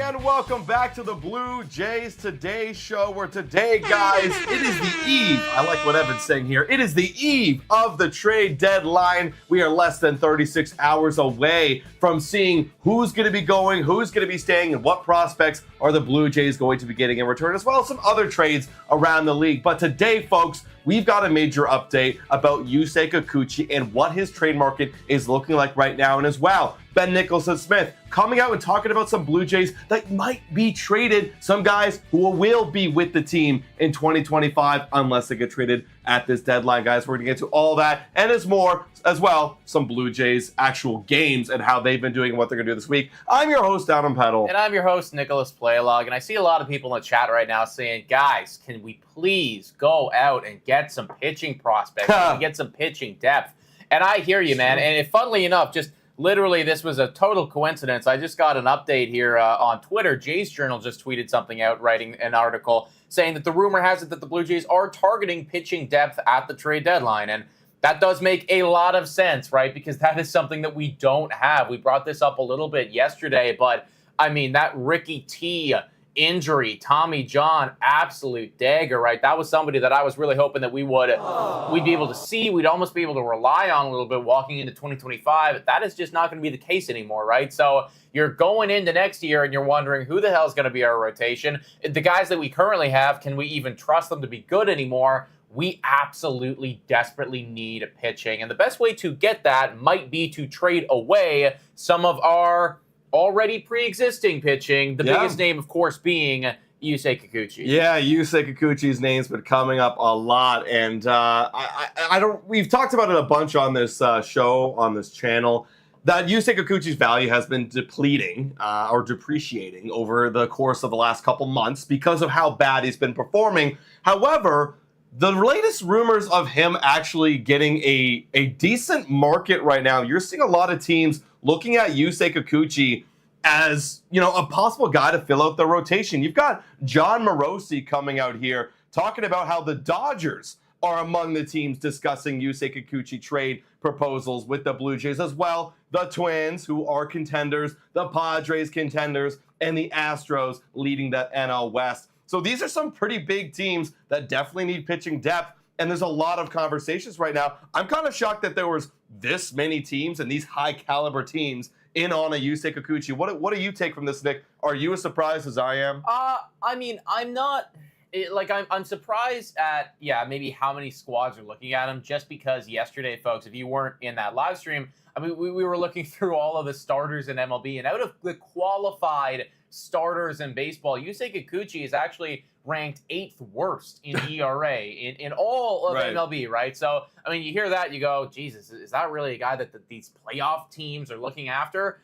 And welcome back to the Blue Jays Today show, where today, guys, it is the eve. I like what Evan's saying here. It is the eve of the trade deadline. We are less than 36 hours away from seeing who's going to be going, who's going to be staying, and what prospects are the Blue Jays going to be getting in return, as well as some other trades around the league. But today, folks, we've got a major update about Yusei Kikuchi and what his trade market is looking like right now. And as well, Ben Nicholson-Smith coming out and talking about some Blue Jays that might be traded, some guys who will be with the team in 2025 unless they get traded at this deadline, guys. We're going to get to all that and as more, as well, some Blue Jays actual games and how they've been doing and what they're going to do this week. I'm your host, Adam Peddle. And I'm your host, Nicholas Playlog. And I see a lot of people in the chat right now saying, guys, can we please go out and get some pitching prospects, and get some pitching depth? And I hear you, man. And funnily enough, just literally, this was a total coincidence. I just got an update here on Twitter. Jays Journal just tweeted something out, writing an article saying that the rumor has it that the Blue Jays are targeting pitching depth at the trade deadline. And that does make a lot of sense, right? Because that is something that we don't have. We brought this up a little bit yesterday, but I mean, that Ricky T injury, Tommy John, absolute dagger, right? That was somebody that I was really hoping that we'd be able to see. We'd almost be able to rely on a little bit walking into 2025. That is just not going to be the case anymore, right? So you're going into next year and you're wondering who the hell is going to be our rotation. The guys that we currently have, can we even trust them to be good anymore? We absolutely desperately need pitching. And the best way to get that might be to trade away some of our already pre-existing pitching, the biggest name, of course, being Yusei Kikuchi. Yeah, Yusei Kikuchi's name's been coming up a lot, and we've talked about it a bunch on this show, on this channel, that Yusei Kikuchi's value has been depleting or depreciating over the course of the last couple months because of how bad he's been performing. However, the latest rumors of him actually getting a decent market right now, you're seeing a lot of teams looking at Yusei Kikuchi as, you know, a possible guy to fill out the rotation. You've got John Morosi coming out here talking about how the Dodgers are among the teams discussing Yusei Kikuchi trade proposals with the Blue Jays, as well the Twins, who are contenders, the Padres contenders, and the Astros leading the NL West. So these are some pretty big teams that definitely need pitching depth, and there's a lot of conversations right now. I'm kind of shocked that there was this many teams and these high-caliber teams in on a Yusei Kikuchi. What do you take from this, Nick? Are you as surprised as I am? I mean, I'm not. I'm surprised at, maybe how many squads are looking at him, just because yesterday, folks, if you weren't in that live stream, I mean, we were looking through all of the starters in MLB, and out of the qualified starters in baseball, Yusei Kikuchi is actually ranked 8th worst in ERA in all of MLB, right? So, I mean, you hear that, you go, Jesus, is that really a guy that these playoff teams are looking after?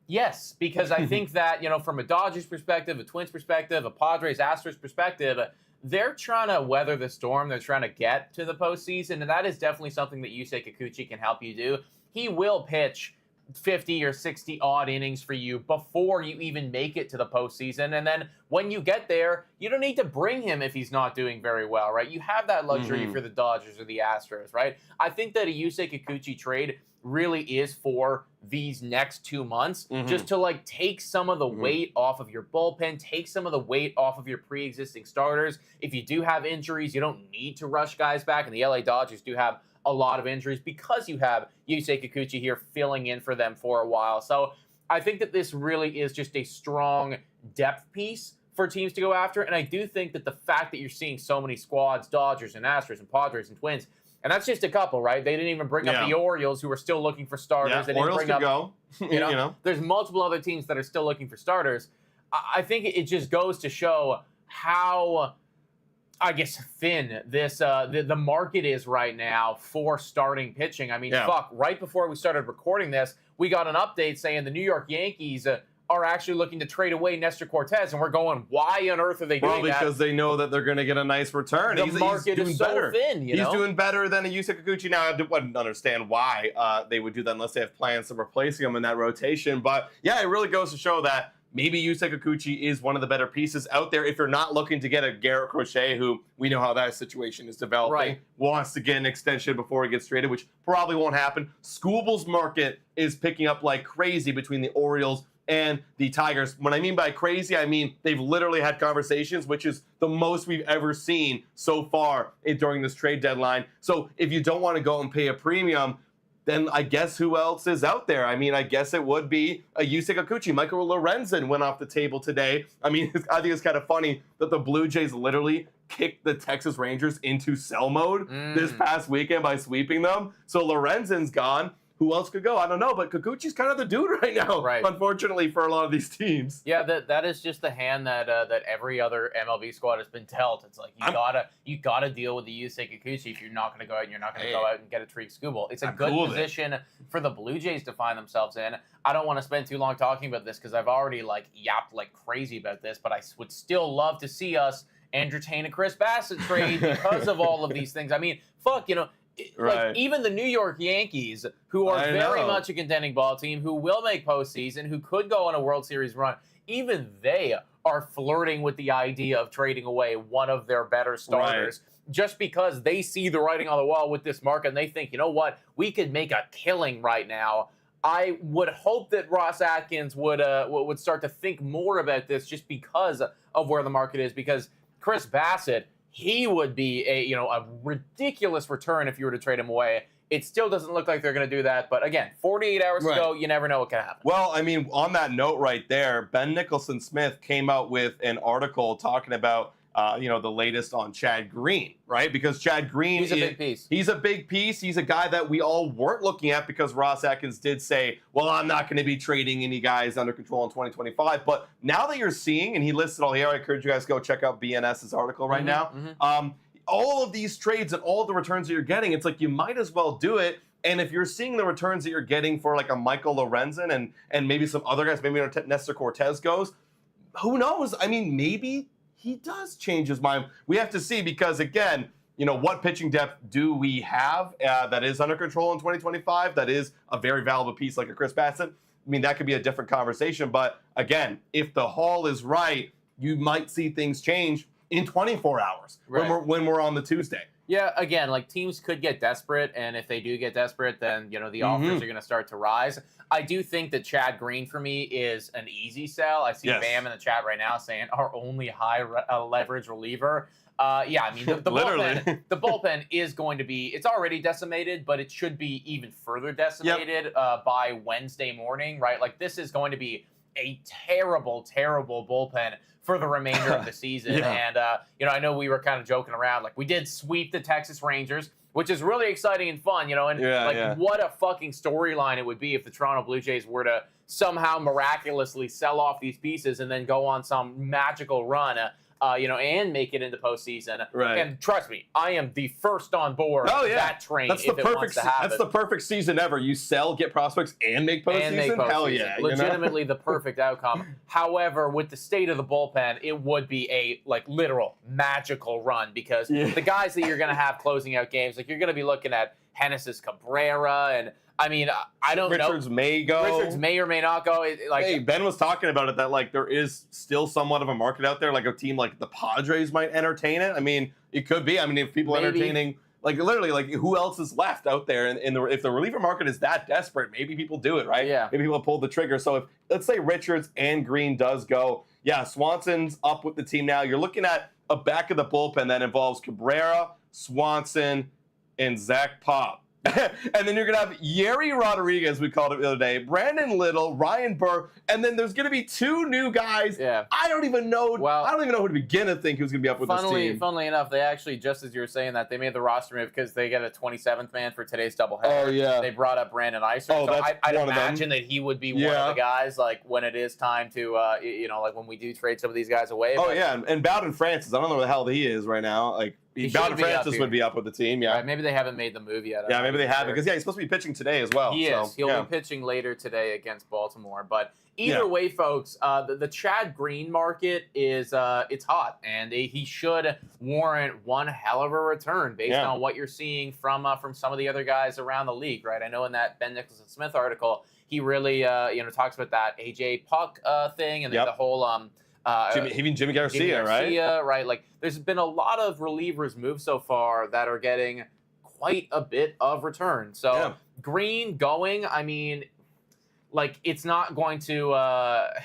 Yes, because I think that, you know, from a Dodgers perspective, a Twins perspective, a Padres, Astros perspective, they're trying to weather the storm. They're trying to get to the postseason, and that is definitely something that Yusei Kikuchi can help you do. He will pitch 50 or 60 odd innings for you before you even make it to the postseason. And then when you get there, you don't need to bring him if he's not doing very well, right? You have that luxury for the Dodgers or the Astros, right? I think that a Yusei Kikuchi trade really is for these next 2 months, just to like take some of the weight off of your bullpen, take some of the weight off of your pre-existing starters. If you do have injuries, you don't need to rush guys back, and the LA Dodgers do have a lot of injuries because you have Yusei Kikuchi here filling in for them for a while. So I think that this really is just a strong depth piece for teams to go after. And I do think that the fact that you're seeing so many squads, Dodgers and Astros and Padres and Twins, and that's just a couple, right? They didn't even bring up the Orioles, who are still looking for starters. They didn't Orioles bring could up, go. you know, there's multiple other teams that are still looking for starters. I think it just goes to show how, I guess, thin this the market is right now for starting pitching. I mean, right before we started recording this, we got an update saying the New York Yankees are actually looking to trade away Nestor Cortez, and we're going, why on earth are they doing that? Well, because they know that they're going to get a nice return. The market is so thin, you know? He's doing better than a Yusei Kikuchi. Now, I wouldn't understand why they would do that unless they have plans to replacing him in that rotation. But, yeah, it really goes to show that maybe Yusei Kikuchi is one of the better pieces out there if you're not looking to get a Garrett Crochet, who we know how that situation is developing, wants to get an extension before he gets traded, which probably won't happen. Skubal's market is picking up like crazy between the Orioles and the Tigers. When I mean by crazy, I mean they've literally had conversations, which is the most we've ever seen so far during this trade deadline. So if you don't want to go and pay a premium, then I guess who else is out there? I mean, I guess it would be a Yusei Kikuchi. Michael Lorenzen went off the table today. I mean, I think it's kind of funny that the Blue Jays literally kicked the Texas Rangers into sell mode this past weekend by sweeping them. So Lorenzen's gone. Who else could go? I don't know, but Kikuchi's kind of the dude right now, unfortunately, for a lot of these teams. Yeah, that is just the hand that every other MLB squad has been dealt. It's like you gotta deal with the Yusei Kikuchi if you're not going to go out and you're not going to go out and get a Tariq Skubal. It's a good position for the Blue Jays to find themselves in. I don't want to spend too long talking about this because I've already yapped like crazy about this, but I would still love to see us entertain a Chris Bassett trade because of all of these things. I mean, fuck, like even the New York Yankees, who are very much a contending ball team, who will make postseason, who could go on a World Series run, even they are flirting with the idea of trading away one of their better starters just because they see the writing on the wall with this market and they think, you know what, we could make a killing right now. I would hope that Ross Atkins would start to think more about this just because of where the market is, because Chris Bassett, he would be a ridiculous return if you were to trade him away. It still doesn't look like they're going to do that. But again, 48 hours ago, you never know what can happen. Well, I mean, on that note right there, Ben Nicholson-Smith came out with an article talking about the latest on Chad Green, right? Because Chad Green he's a big piece. He's a big piece. He's a guy that we all weren't looking at because Ross Atkins did say, well, I'm not going to be trading any guys under control in 2025. But now that you're seeing, and he listed all here, I encourage you guys to go check out BNS's article right now. All of these trades and all of the returns that you're getting, it's like you might as well do it. And if you're seeing the returns that you're getting for like a Michael Lorenzen and maybe some other guys, maybe Nestor Cortez goes, who knows? I mean, maybe he does change his mind. We have to see because, again, what pitching depth do we have that is under control in 2025? That is a very valuable piece like a Chris Bassett. I mean, that could be a different conversation. But, again, if the haul is right, you might see things change in 24 hours when we're on the Tuesday. Yeah, again, teams could get desperate, and if they do get desperate, then, the offers are going to start to rise. I do think that Chad Green, for me, is an easy sell. I see Bam in the chat right now saying our only high leverage reliever. Yeah, I mean, the bullpen is going to be, it's already decimated, but it should be even further decimated by Wednesday morning, right? This is going to be a terrible, terrible bullpen for the remainder of the season. And, I know we were kind of joking around. We did sweep the Texas Rangers, which is really exciting and fun, and what a fucking storyline it would be if the Toronto Blue Jays were to somehow miraculously sell off these pieces and then go on some magical run, and make it into postseason. And trust me, I am the first on board that train. That's the perfect season ever. You sell, get prospects, and make postseason. Hell yeah! Legitimately the perfect outcome. However, with the state of the bullpen, it would be a literal magical run because the guys that you're going to have closing out games, you're going to be looking at Genesis Cabrera and. I mean, I don't know. Richards may go. Richards may or may not go. Hey, Ben was talking about it that there is still somewhat of a market out there. A team like the Padres might entertain it. I mean, it could be. I mean, if people entertaining, literally, who else is left out there? If the reliever market is that desperate, maybe people do it, right? Yeah. Maybe people pull the trigger. So if let's say Richards and Green does go, Swanson's up with the team now. You're looking at a back of the bullpen that involves Cabrera, Swanson, and Zach Pop. And then you're going to have Yeri Rodriguez, we called it the other day, Brandon Little, Ryan Burr, and then there's going to be two new guys. Yeah. I don't even know who to begin to think who's going to be up with this team. Funnily enough, they actually, just as you were saying that, they made the roster move because they get a 27th man for today's doubleheader. Oh, yeah. They brought up Brandon Iser. Oh, so I'd imagine that he would be one of the guys, when it is time to, when we do trade some of these guys away. Oh, yeah, and Bowden Francis, I don't know where the hell he is right now. Bowden Francis would be up with the team, Right, maybe they haven't made the move yet. Yeah, maybe they haven't, because he's supposed to be pitching today as well. He is. He'll be pitching later today against Baltimore. But either way, folks, the Chad Green market is it's hot, and he should warrant one hell of a return based on what you're seeing from some of the other guys around the league, right? I know in that Ben Nicholson-Smith article, he really talks about that AJ Puck thing and the whole Jimmy Garcia, right? There's been a lot of relievers move so far that are getting quite a bit of return. So Green going, I mean, like it's not going to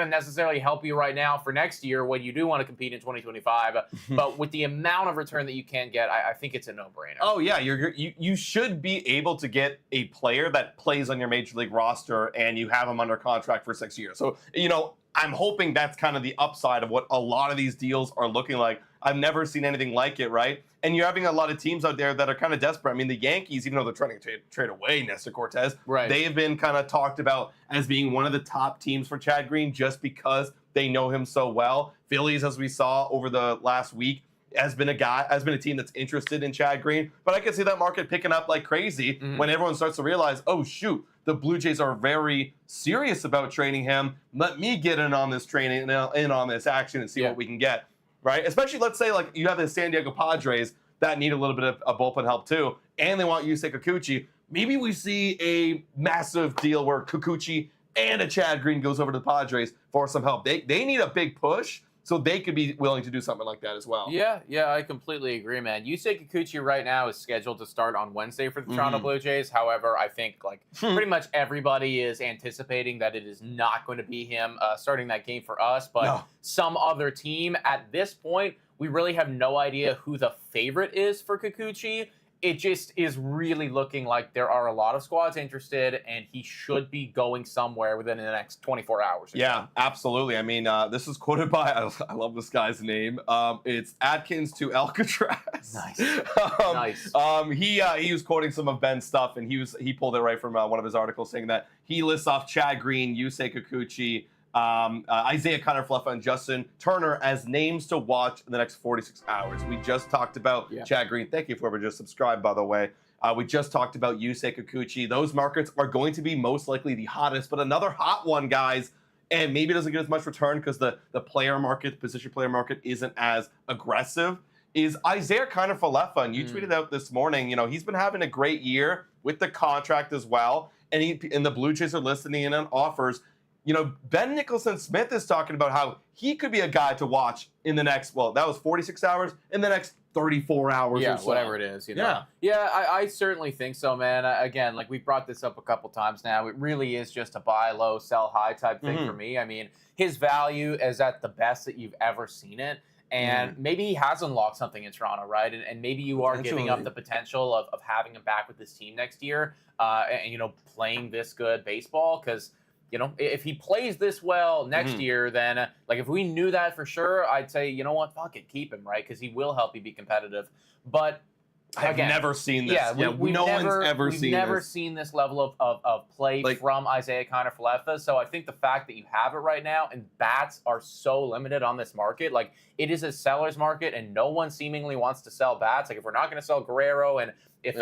necessarily help you right now for next year when you do want to compete in 2025. But with the amount of return that you can get, I think it's a no-brainer. Oh yeah, you should be able to get a player that plays on your major league roster, and you have him under contract for 6 years. So I'm hoping that's kind of the upside of what a lot of these deals are looking like. I've never seen anything like it, right? And you're having a lot of teams out there that are kind of desperate. I mean, the Yankees, even though they're trying to trade away Nestor Cortez, right, they have been kind of talked about as being one of the top teams for Chad Green just because they know him so well. Phillies, as we saw over the last week, has been a team that's interested in Chad Green. But I can see that market picking up like crazy when everyone starts to realize, oh, shoot, the Blue Jays are very serious about trading him. Let me get in on this training, in on this action and see what we can get. Right? Especially, let's say, like, you have the San Diego Padres that need a little bit of bullpen help, too, and they want Yusei Kikuchi. Maybe we see a massive deal where Kikuchi and a Chad Green goes over to the Padres for some help. They need a big push, so they could be willing to do something like that as well. Yeah, I completely agree, man. Yusei Kikuchi right now is scheduled to start on Wednesday for the Toronto Blue Jays. However, I think pretty much everybody is anticipating that it is not going to be him starting that game for us, but some other team. At this point, we really have no idea who the favorite is for Kikuchi. It just is really looking like there are a lot of squads interested, and he should be going somewhere within the next 24 hours. Yeah, absolutely. I mean, this is quoted by, I love this guy's name. It's Atkins to Alcatraz. Nice. He was quoting some of Ben's stuff, and he pulled it right from one of his articles saying that he lists off Chad Green, Yusei Kikuchi, Isaiah Kiner-Falefa, and Justin Turner as names to watch in the next 46 hours. We just talked about Chad Green. Thank you for whoever just subscribed, by the way. We just talked about Yusei Kikuchi. Those markets are going to be most likely the hottest, but another hot one, guys, and maybe doesn't get as much return because the player market, the position player market, isn't as aggressive, is Isaiah Kiner-Falefa. And you tweeted out this morning, he's been having a great year with the contract as well, and the Blue Jays are listening in on offers. Ben Nicholson-Smith is talking about how he could be a guy to watch in the next, that was 46 hours, in the next 34 hours or so. Whatever it is, Yeah, I certainly think so, man. Again, like we've brought this up a couple times now, it really is just a buy low, sell high type thing for me. I mean, his value is at the best that you've ever seen it. And maybe he has unlocked something in Toronto, right? And maybe you are giving up the potential of having him back with this team next year and playing this good baseball, because if he plays this well next year, then if we knew that for sure, I'd say, you know what, fuck it, keep him, right? Because he will help you be competitive. But I've never seen this. We've never seen this level of play from Isaiah Kiner-Falefa. So I think the fact that you have it right now and bats are so limited on this market, it is a seller's market, and no one seemingly wants to sell bats. If we're not going to sell Guerrero, and if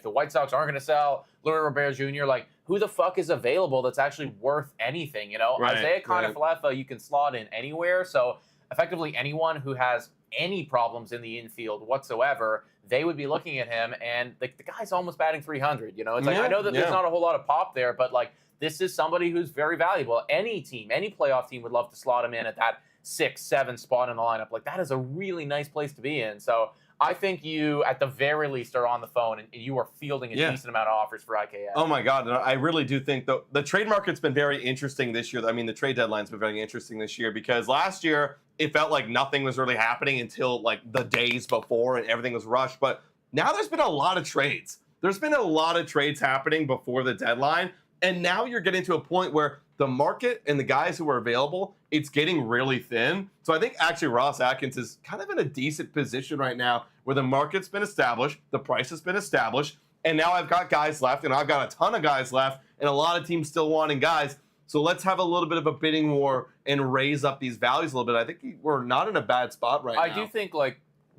the White Sox aren't going to sell Luis Robert Jr., who the fuck is available that's actually worth anything? Isaiah Kiner-Falefa, you can slot in anywhere. So effectively anyone who has any problems in the infield whatsoever, they would be looking at him, and the guy's almost batting 300. It's I know that there's not a whole lot of pop there, but this is somebody who's very valuable. Any team, any playoff team would love to slot him in at that 6-7 spot in the lineup. That is a really nice place to be in. So I think you, at the very least, are on the phone and you are fielding a decent amount of offers for IKF. Oh, my God. I really do think the trade market's been very interesting this year. I mean, the trade deadline's been very interesting this year because last year it felt like nothing was really happening until the days before and everything was rushed. But now there's been a lot of trades. There's been a lot of trades happening before the deadline. And now you're getting to a point where the market and the guys who are available, it's getting really thin. So I think actually Ross Atkins is kind of in a decent position right now where the market's been established, the price has been established, and now I've got guys left, and I've got a ton of guys left, and a lot of teams still wanting guys. So let's have a little bit of a bidding war and raise up these values a little bit. I think we're not in a bad spot right now. I do think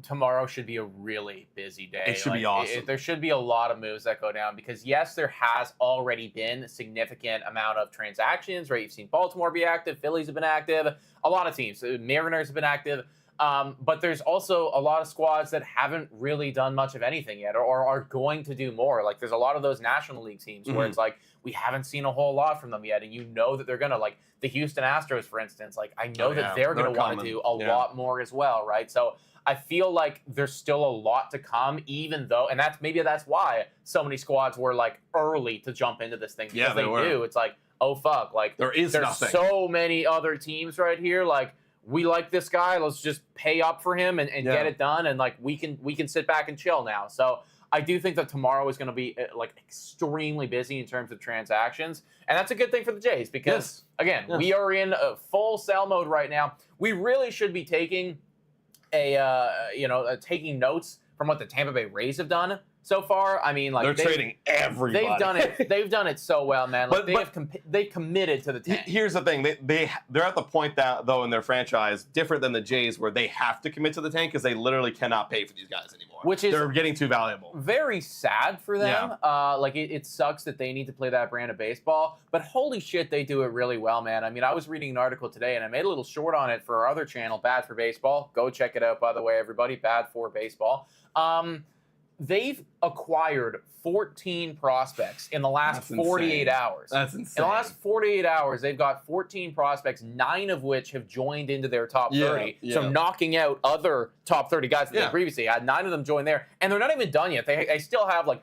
tomorrow should be a really busy day. It should be awesome. There should be a lot of moves that go down because, yes, there has already been a significant amount of transactions, right? You've seen Baltimore be active, Phillies have been active, a lot of teams. Mariners have been active. But there's also a lot of squads that haven't really done much of anything yet, or are going to do more. Like there's a lot of those National League teams where it's like we haven't seen a whole lot from them yet, and you know that they're gonna, like the Houston Astros, for instance. Like I know that they're gonna want to do a lot more as well, right? So I feel like there's still a lot to come, even though, and that's why so many squads were like early to jump into this thing, because they knew it's like, oh fuck, like there's nothing. so many other teams right here, like. We like this guy. Let's just pay up for him and get it done. And like we can sit back and chill now. So I do think that tomorrow is going to be like extremely busy in terms of transactions, and that's a good thing for the Jays because we are in a full sell mode right now. We really should be taking taking notes from what the Tampa Bay Rays have done so far. I mean, like they're trading everybody. They've done it so well, man. Like they committed to the tank. Here's the thing: they're at the point that though in their franchise, different than the Jays, where they have to commit to the tank because they literally cannot pay for these guys anymore. Which is they're getting too valuable. Very sad for them. Like it sucks that they need to play that brand of baseball, but holy shit, they do it really well, man. I mean, I was reading an article today, and I made a little short on it for our other channel, Bad for Baseball. Go check it out, by the way, everybody. Bad for Baseball. They've acquired 14 prospects in the last 48 hours. That's insane. In the last 48 hours, they've got 14 prospects, 9 of which have joined into their top 30. So knocking out other top 30 guys that they previously had. 9 of them joined there. And they're not even done yet. They still have like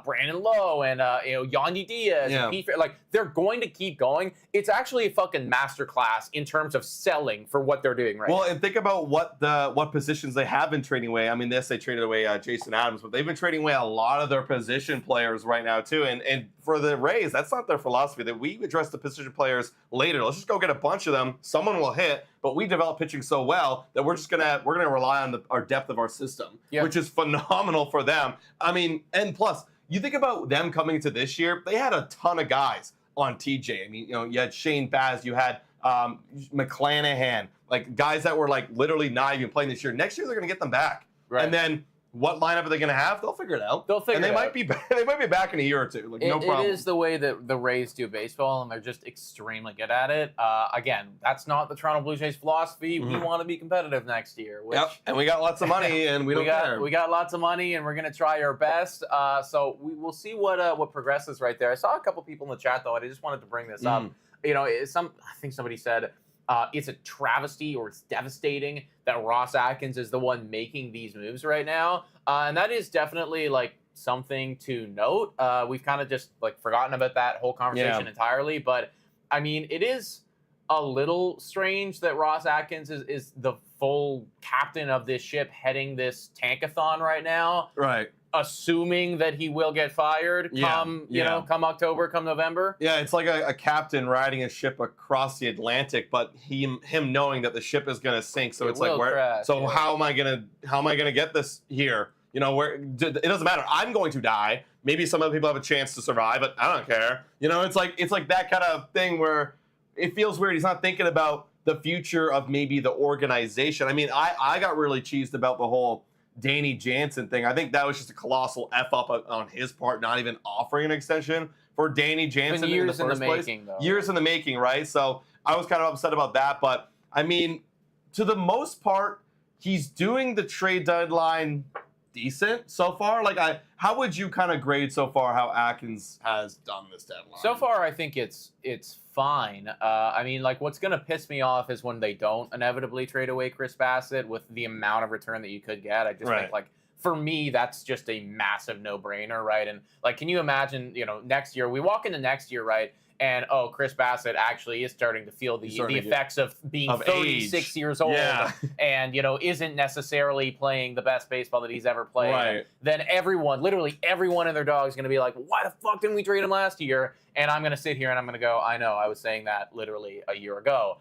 Brandon Lowe and Yandy Diaz and Pete Fair. Like they're going to keep going. It's actually a fucking masterclass in terms of selling for what they're doing right now. Well, and think about what positions they have been trading away. I mean, they traded away Jason Adams, but they've been trading away a lot of their position players right now too. And for the Rays, that's not their philosophy. That we address the position players later. Let's just go get a bunch of them. Someone will hit, but we develop pitching so well that we're gonna rely on our depth of our system, which is phenomenal for them. I mean, and plus, you think about them coming into this year, they had a ton of guys on TJ. I mean, you had Shane Baz, you had McClanahan, like guys that were like literally not even playing this year. Next year, they're gonna get them back, and then. What lineup are they going to have? They'll figure it out. They might be back in a year or two. Like, no problem. It is the way that the Rays do baseball, and they're just extremely good at it. Again, that's not the Toronto Blue Jays philosophy. We want to be competitive next year. And we got lots of money, and we don't care. We got lots of money, and we're going to try our best. So we will see what progresses right there. I saw a couple people in the chat, though, and I just wanted to bring this up. I think somebody said, it's a travesty or it's devastating that Ross Atkins is the one making these moves right now. And that is definitely like something to note. We've kind of just like forgotten about that whole conversation entirely. But I mean, it is a little strange that Ross Atkins is the full captain of this ship heading this tankathon right now. Right. Assuming that he will get fired come October, come November. Yeah, it's like a captain riding a ship across the Atlantic, but him knowing that the ship is going to sink. So it's like, how am I gonna get this here? It doesn't matter. I'm going to die. Maybe some other people have a chance to survive, but I don't care. It's like that kind of thing where it feels weird. He's not thinking about the future of maybe the organization. I mean, I got really cheesed about the whole Danny Jansen thing. I think that was just a colossal F up on his part, not even offering an extension for Danny Jansen in the first place. Years in the making, right? So I was kind of upset about that. But I mean, to the most part, he's doing the trade deadline decent so far. Like, how would you kind of grade so far how Atkins has done this deadline? So far, I think it's fine. I mean, like, what's going to piss me off is when they don't inevitably trade away Chris Bassett with the amount of return that you could get. I just think, like, for me, that's just a massive no-brainer, right? And, like, can you imagine, next year, we walk into next year, right? And, Chris Bassett actually is starting to feel the effects of being 36 age. Years old and, isn't necessarily playing the best baseball that he's ever played. Right. Then literally everyone and their dog is going to be like, why the fuck didn't we trade him last year? And I'm going to sit here and I'm going to go, I know, I was saying that literally a year ago.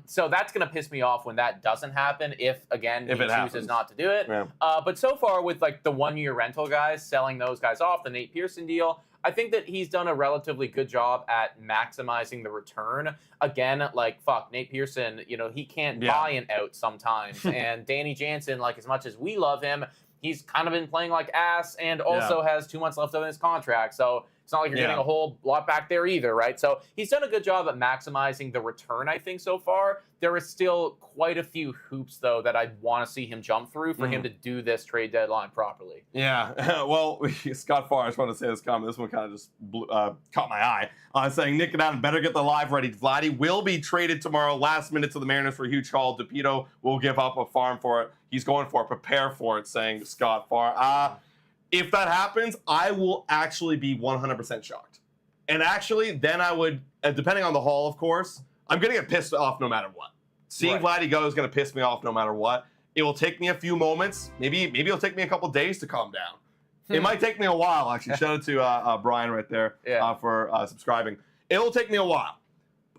So that's going to piss me off when that doesn't happen, if he chooses not to do it. Yeah. But so far with like the 1-year rental guys, selling those guys off, the Nate Pearson deal, I think that he's done a relatively good job at maximizing the return. Again, like, Nate Pearson, he can't buy an out sometimes. And Danny Jansen, like, as much as we love him, he's kind of been playing like ass and also has 2 months left on his contract. So It's not like you're getting a whole lot back there either, right? So he's done a good job at maximizing the return, I think, so far. There is still quite a few hoops, though, that I'd want to see him jump through for him to do this trade deadline properly. Yeah, well, Scott Farr, I just want to say this comment. This one kind of just caught my eye. Saying, Nick and Adam better get the live ready. Vlady will be traded tomorrow, last minute to the Mariners for a huge haul. DePito will give up a farm for it. He's going for it. Prepare for it, saying Scott Farr. If that happens, I will actually be 100% shocked. And actually, then I would, depending on the haul, of course, I'm going to get pissed off no matter what. Seeing Vlady go is going to piss me off no matter what. It will take me a few moments. Maybe it'll take me a couple days to calm down. It might take me a while, actually. Shout out to Brian right there for subscribing. It will take me a while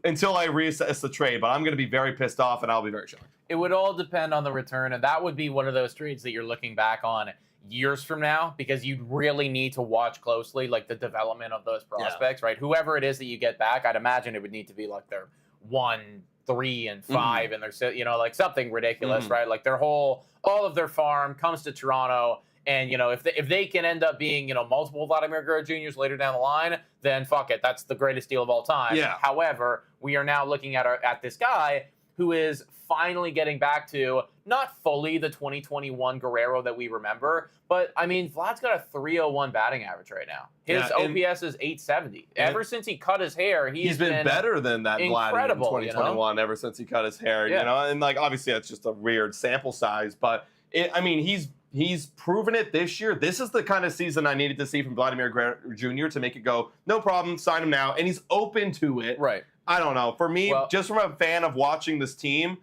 until I reassess the trade, but I'm going to be very pissed off, and I'll be very shocked. It would all depend on the return, and that would be one of those trades that you're looking back on years from now, because you'd really need to watch closely like the development of those prospects, right? Whoever it is that you get back, I'd imagine it would need to be like their 1, 3, and 5, and they're like something ridiculous, right? Like all of their farm comes to Toronto, and if they can end up being multiple Vladimir Guerrero Juniors later down the line, then fuck it, that's the greatest deal of all time. Yeah. However, we are now looking at this guy who is finally getting back to not fully the 2021 Guerrero that we remember, but I mean, Vlad's got a 301 batting average right now. His OPS is 870. Ever since he cut his hair, he's been better than that Vlad in 2021. Ever since he cut his hair, and like obviously that's just a weird sample size, but he's proven it this year. This is the kind of season I needed to see from Vladimir Guerrero Jr. to make it go, no problem, sign him now, and he's open to it. Right. I don't know. For me, just from a fan of watching this team,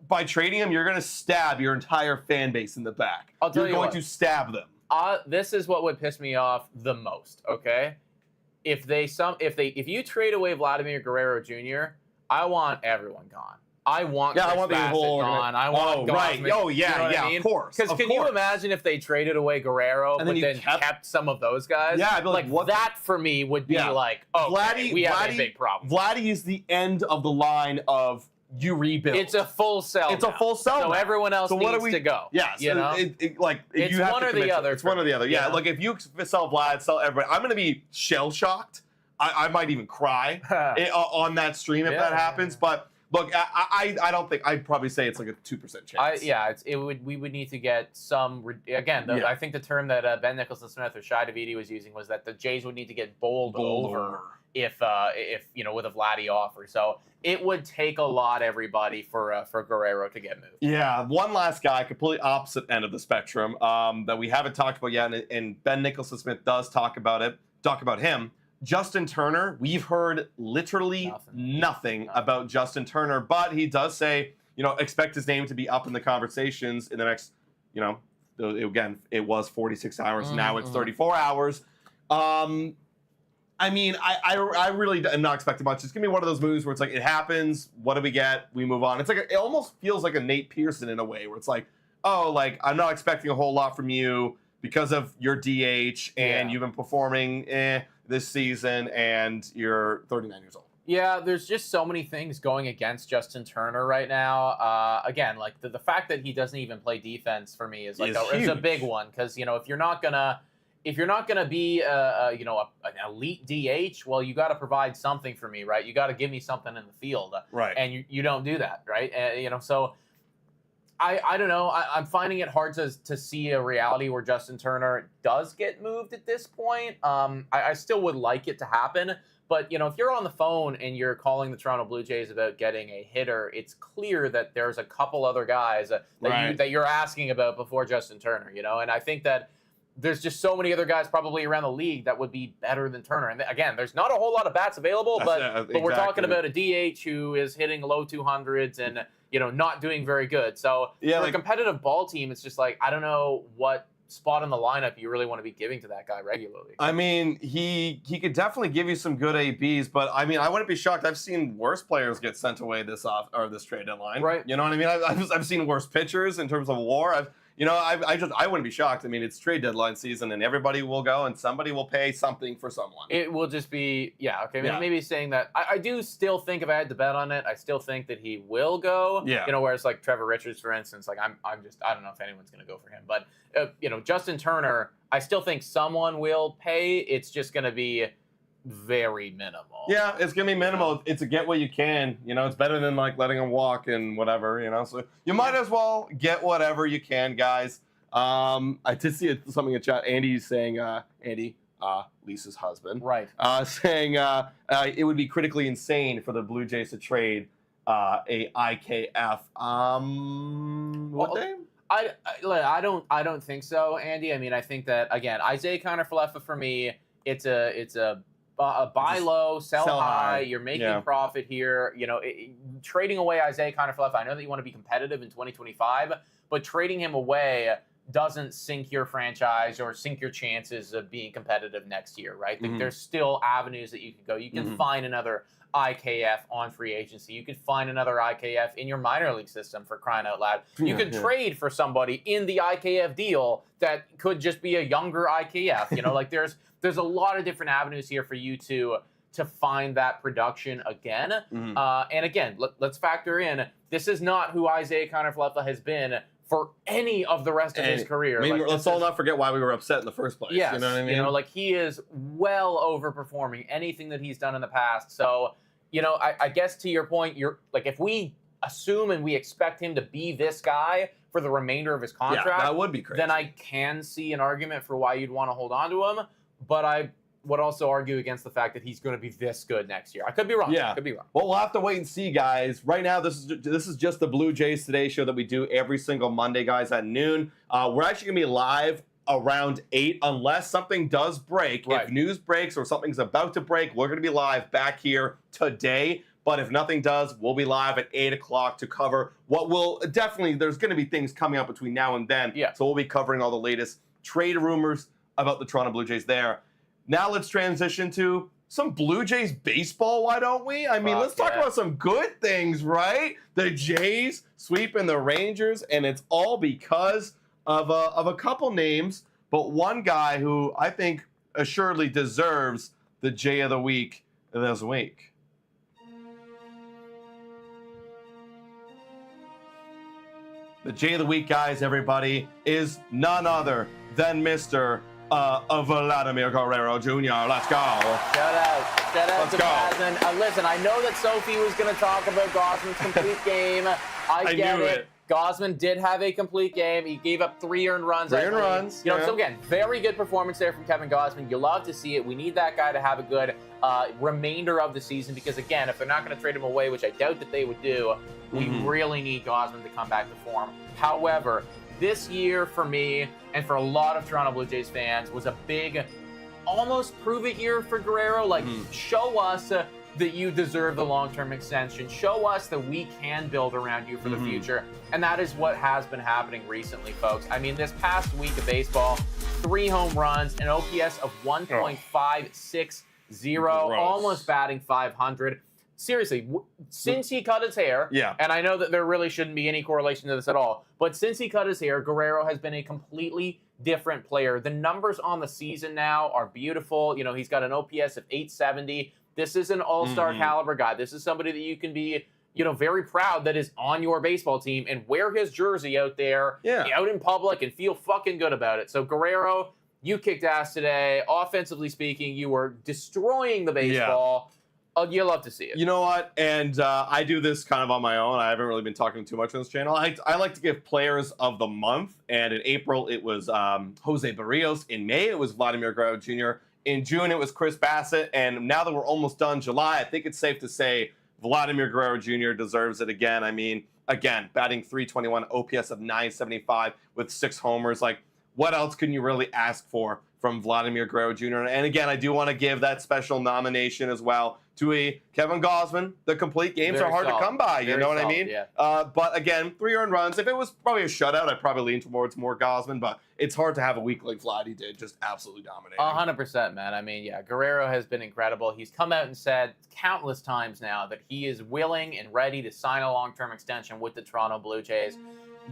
by trading him, you're going to stab your entire fan base in the back. You're going to stab them. This is what would piss me off the most. Okay, if you trade away Vladimir Guerrero Jr., I want everyone gone. I want I want the whole gone. I want Gosman. Oh yeah, I mean? of course. Because can you imagine if they traded away Guerrero and then kept some of those guys? Yeah, I'd be like what that for me would be like, okay, we have a big problem. Vlady is the end of the line of you rebuild. It's a full sell. It's a full sell. So everyone else needs to go. Yeah, it's one or the other. It's one or the other. Yeah, like if you sell Vlad, sell everybody. I'm going to be shell shocked. I might even cry on that stream if that happens. But look, I don't think I'd probably say it's like a 2% chance. We would need to get some I think the term that Ben Nicholson-Smith or Shai Davidi was using was that the Jays would need to get bowled over if with a Vladdy offer. So it would take a lot, everybody, for Guerrero to get moved. Yeah, one last guy, completely opposite end of the spectrum, that we haven't talked about yet, and Ben Nicholson-Smith does talk about him. Justin Turner, we've heard literally nothing about Justin Turner, but he does say, expect his name to be up in the conversations in the next, again, it was 46 hours. Now it's 34 hours. I mean, I really am not expecting much. It's going to be one of those moves where it's like, it happens. What do we get? We move on. It's like, it almost feels like a Nate Pearson in a way where it's like, I'm not expecting a whole lot from you because of your DH and you've been performing this season and you're 39 years old. Yeah, there's just so many things going against Justin Turner right now. Again, like the fact that he doesn't even play defense for me is a big one, because if you're not gonna be an elite DH, well, you got to provide something for me, right? You got to give me something in the field, right? And you don't do that, right? So I don't know. I'm finding it hard to see a reality where Justin Turner does get moved at this point. I still would like it to happen. But, if you're on the phone and you're calling the Toronto Blue Jays about getting a hitter, it's clear that there's a couple other guys that you're asking about before Justin Turner, And I think that there's just so many other guys probably around the league that would be better than Turner. And again, there's not a whole lot of bats available, but we're talking about a DH who is hitting low 200s and, not doing very good. So for a competitive ball team, it's just like, I don't know what spot in the lineup you really want to be giving to that guy regularly. I mean, he could definitely give you some good ABs, but I mean, I wouldn't be shocked. I've seen worse players get sent away this trade deadline. Right. You know what I mean? I've seen worse pitchers in terms of WAR. I wouldn't be shocked. I mean, it's trade deadline season, and everybody will go, and somebody will pay something for someone. It will just be, maybe saying that. I do still think, if I had to bet on it, I still think that he will go. Yeah. Whereas like Trevor Richards, for instance, like I don't know if anyone's going to go for him, but Justin Turner, I still think someone will pay. It's just going to be very minimal. Yeah, it's gonna be minimal. It's a get what you can. It's better than like letting them walk and whatever. So you might as well get whatever you can, guys. I did see something in chat. Andy's saying, Andy, Lisa's husband, right? Saying it would be critically insane for the Blue Jays to trade a IKF. What day? I don't think so, Andy. I mean, I think that again, Yusei Kikuchi for me, it's a buy low, sell high. You're making profit here. Trading away Yusei Kikuchi. I know that you want to be competitive in 2025, but trading him away doesn't sink your franchise or sink your chances of being competitive next year, right? Like, there's still avenues that you can go. You can find another IKF on free agency. You could find another IKF in your minor league system, for crying out loud. You could trade for somebody in the IKF deal that could just be a younger IKF. Like there's a lot of different avenues here for you to find that production again. And again, let's factor in, this is not who Yusei Kiner-Falefa has been for any of the rest of his career. I mean, let's all not forget why we were upset in the first place. Yes, you know what I mean? Like he is well overperforming anything that he's done in the past. So, I guess to your point, you're like, if we assume and we expect him to be this guy for the remainder of his contract, that would be crazy. Then I can see an argument for why you'd want to hold on to him. But I would also argue against the fact that he's going to be this good next year. I could be wrong. Yeah. I could be wrong. Well, we'll have to wait and see, guys. Right now, this is just the Blue Jays Today show that we do every single Monday, guys, at noon. We're actually going to be live around 8 unless something does break. Right. If news breaks or something's about to break, we're going to be live back here today. But if nothing does, we'll be live at 8 o'clock to cover what will definitely, there's going to be things coming up between now and then. Yeah. So we'll be covering all the latest trade rumors about the Toronto Blue Jays there. Now let's transition to some Blue Jays baseball, why don't we? I mean, let's talk about some good things, right? The Jays sweeping the Rangers, and it's all because of a couple names, but one guy who I think assuredly deserves the Jay of the Week this week. The Jay of the Week, guys, everybody, is none other than Mr. Vladimir Guerrero Jr. Let's go. Shout out to Gosman. Listen, I know that Sophie was going to talk about Gosman's complete game. I get it. Gosman did have a complete game. He gave up 3 earned runs. 3 earned runs. So again, very good performance there from Kevin Gosman. You love to see it. We need that guy to have a good remainder of the season because, again, if they're not going to trade him away, which I doubt that they would do, we really need Gosman to come back to form. However, this year for me and for a lot of Toronto Blue Jays fans was a big, almost prove it year for Guerrero. Like, show us that you deserve the long-term extension. Show us that we can build around you for the future. And that is what has been happening recently, folks. I mean, this past week of baseball, 3 home runs, an OPS of 1.560, almost batting 500. Seriously, since he cut his hair, and I know that there really shouldn't be any correlation to this at all, but since he cut his hair, Guerrero has been a completely different player. The numbers on the season now are beautiful. He's got an OPS of 870. This is an all-star caliber guy. This is somebody that you can be, very proud that is on your baseball team and wear his jersey out there, out in public, and feel fucking good about it. So, Guerrero, you kicked ass today. Offensively speaking, you were destroying the baseball. You love to see it. You know what? And I do this kind of on my own. I haven't really been talking too much on this channel. I like to give players of the month. And in April, it was Jose Barrios. In May, it was Vladimir Guerrero Jr. In June, it was Chris Bassett. And now that we're almost done July, I think it's safe to say Vladimir Guerrero Jr. deserves it again. I mean, again, batting .321, OPS of 975 with 6 homers. Like, what else can you really ask for from Vladimir Guerrero Jr.? And again, I do want to give that special nomination as well to a Kevin Gosman. The complete games are hard to come by, you know what I mean? Yeah. But again, 3 earned runs. If it was probably a shutout, I'd probably lean towards more Gosman, but it's hard to have a week like Vlady did, just absolutely dominating. 100%, man. I mean, Guerrero has been incredible. He's come out and said countless times now that he is willing and ready to sign a long-term extension with the Toronto Blue Jays.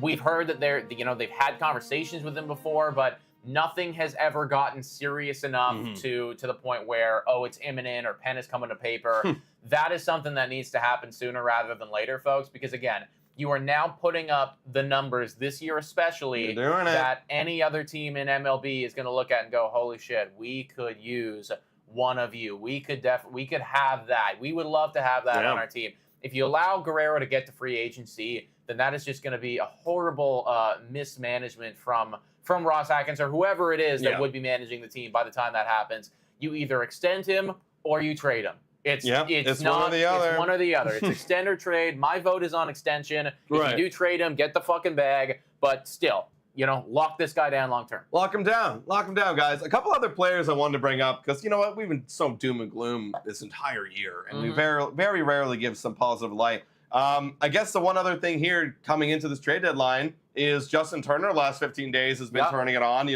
we've heard that they've had conversations with him before, but nothing has ever gotten serious enough to the point where, oh, it's imminent or pen is coming to paper. That is something that needs to happen sooner rather than later, folks, because again, you are now putting up the numbers this year, especially that any other team in MLB is going to look at and go, "Holy shit, we could use one of you. We could have that. We would love to have that on our team." If you allow Guerrero to get to free agency, then that is just going to be a horrible mismanagement from Ross Atkins or whoever it is that would be managing the team by the time that happens. You either extend him or you trade him. It's not one or the other. It's one or the other. It's extend or trade. My vote is on extension. If you do trade him, get the fucking bag. But still, lock this guy down long term. Lock him down, guys. A couple other players I wanted to bring up because you know what, we've been so doom and gloom this entire year, and we very, very rarely give some positive light. I guess the one other thing here coming into this trade deadline is Justin Turner. Last 15 days has been turning it on.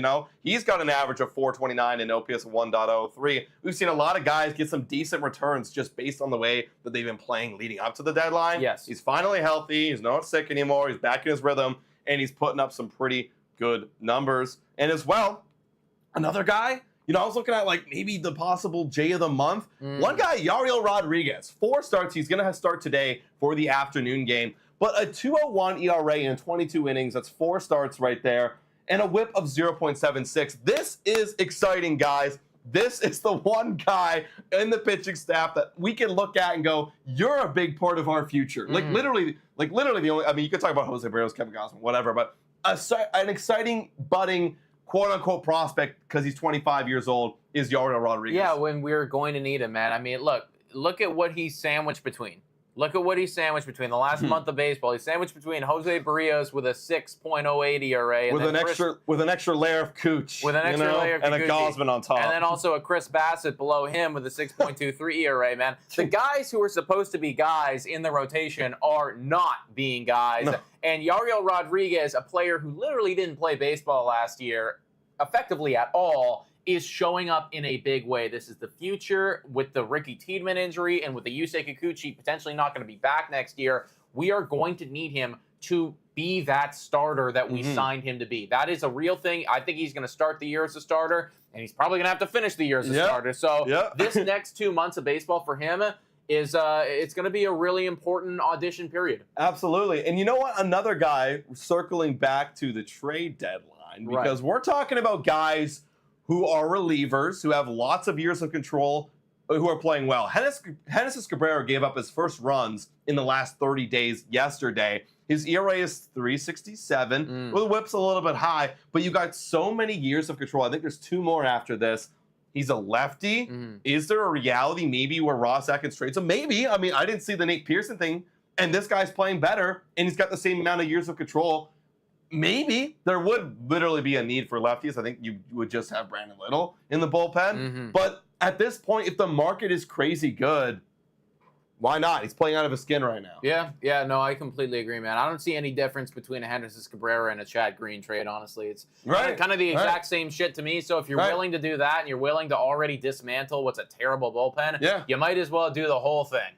He's got an average of 429 and OPS of 1.03. We've seen a lot of guys get some decent returns just based on the way that they've been playing leading up to the deadline. Yes, he's finally healthy. He's not sick anymore. He's back in his rhythm, and he's putting up some pretty good numbers. And as well, another guy. I was looking at maybe the possible J of the month. One guy, Yariel Rodriguez, 4 starts. He's going to start today for the afternoon game. But a 2.01 ERA in 22 innings. That's 4 starts right there. And a whip of 0.76. This is exciting, guys. This is the one guy in the pitching staff that we can look at and go, you're a big part of our future. Literally the only, you could talk about Jose Barrios, Kevin Gausman, whatever, but an exciting, budding, quote-unquote prospect, because he's 25 years old, is Yariel Rodriguez. Yeah, when we're going to need him, man. Look at what he's sandwiched between. Look at what he's sandwiched between the last month of baseball. He's sandwiched between Jose Barrios with a 6.08 ERA. With an extra layer of Cooch. With an extra layer of and a Gausman on top. And then also a Chris Bassett below him with a 6.23 ERA, man. The guys who are supposed to be guys in the rotation are not being guys. No. And Yariel Rodriguez, a player who literally didn't play baseball last year effectively at all, is showing up in a big way. This is the future with the Ricky Tiedemann injury and with the Yusei Kikuchi potentially not going to be back next year. We are going to need him to be that starter that we signed him to be. That is a real thing. I think he's going to start the year as a starter, and he's probably going to have to finish the year as a starter. So this next 2 months of baseball for him is it's going to be a really important audition period. Absolutely. And you know what? Another guy, circling back to the trade deadline, because we're talking about guys who are relievers, who have lots of years of control, who are playing well. Genesis Cabrera gave up his first runs in the last 30 days yesterday. His ERA is 3.67, with the whip's a little bit high, but you got so many years of control. I think there's 2 more after this. He's a lefty. Is there a reality maybe where Ross Atkins trades him? Maybe. I didn't see the Nate Pearson thing, and this guy's playing better, and he's got the same amount of years of control. Maybe there would literally be a need for lefties. I think you would just have Brandon Little in the bullpen. But at this point, if the market is crazy good, why not? He's playing out of his skin right now. Yeah, no, I completely agree, man. I don't see any difference between a Genesis Cabrera and a Chad Green trade, honestly. It's kind of the exact same shit to me. So if you're willing to do that and you're willing to already dismantle what's a terrible bullpen, you might as well do the whole thing.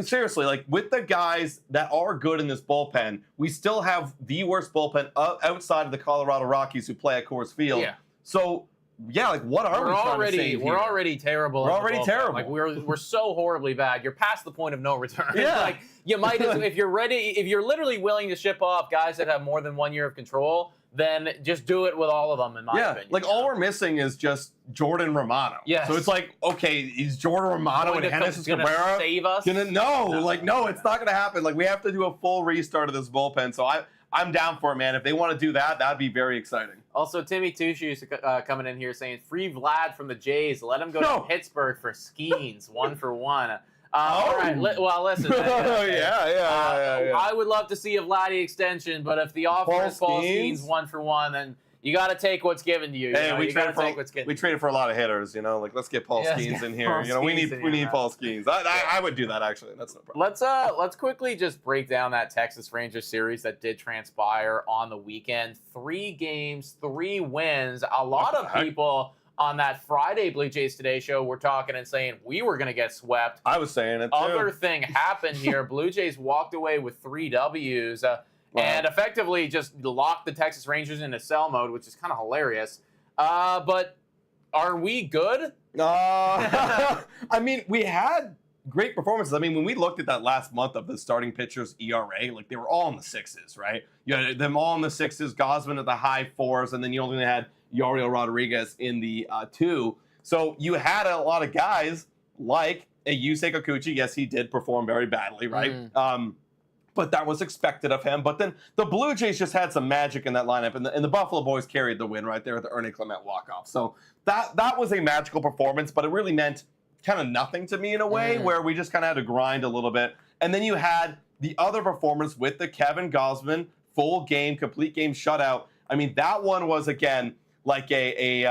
Seriously, with the guys that are good in this bullpen, we still have the worst bullpen outside of the Colorado Rockies who play at Coors Field. So, what are we trying to save here? We're already terrible. We're already terrible. We're so horribly bad. You're past the point of no return. You might, if you're ready, if you're literally willing to ship off guys that have more than 1 year of control, then just do it with all of them, in my opinion. All we're missing is just Jordan Romano. So it's okay, is Jordan Romano and Genesis Cabrera save us? No, it's not going to happen. We have to do a full restart of this bullpen. So I'm down for it, man. If they want to do that, that'd be very exciting. Also, Timmy Tushu's coming in here saying, free Vlad from the Jays. Let him go to Pittsburgh for Skeens, 1 for 1. All right. Well, listen. I would love to see a Vlady extension, but if the offer is Paul Skeens 1 for 1, then you got to take what's given to you. We traded for a lot of hitters. Let's get Paul Skeens in here. We need Paul Skeens. I would do that actually. That's no problem. Let's quickly just break down that Texas Rangers series that did transpire on the weekend. 3 games, 3 wins. A lot of people on that Friday Blue Jays Today show were talking and saying we were going to get swept. I was saying it too. Other thing happened here. Blue Jays walked away with 3 Ws. and effectively just locked the Texas Rangers into sell mode, which is kind of hilarious. But are we good? I mean, we had great performances. I mean, when we looked at that last month of the starting pitchers' ERA, like they were all in the sixes, right? You had them all in the sixes, Gosman at the high fours, and then you only had Yariel Rodriguez in the 2. So you had a lot of guys like a Yusei Kikuchi. Yes, he did perform very badly, right? But that was expected of him. But then the Blue Jays just had some magic in that lineup, and the Buffalo Boys carried the win right there at the Ernie Clement walk-off. So that was a magical performance, but it really meant kind of nothing to me in a way, where we just kind of had to grind a little bit. And then you had the other performance with the Kevin Gausman full game, complete game shutout. I mean, that one was, again, like a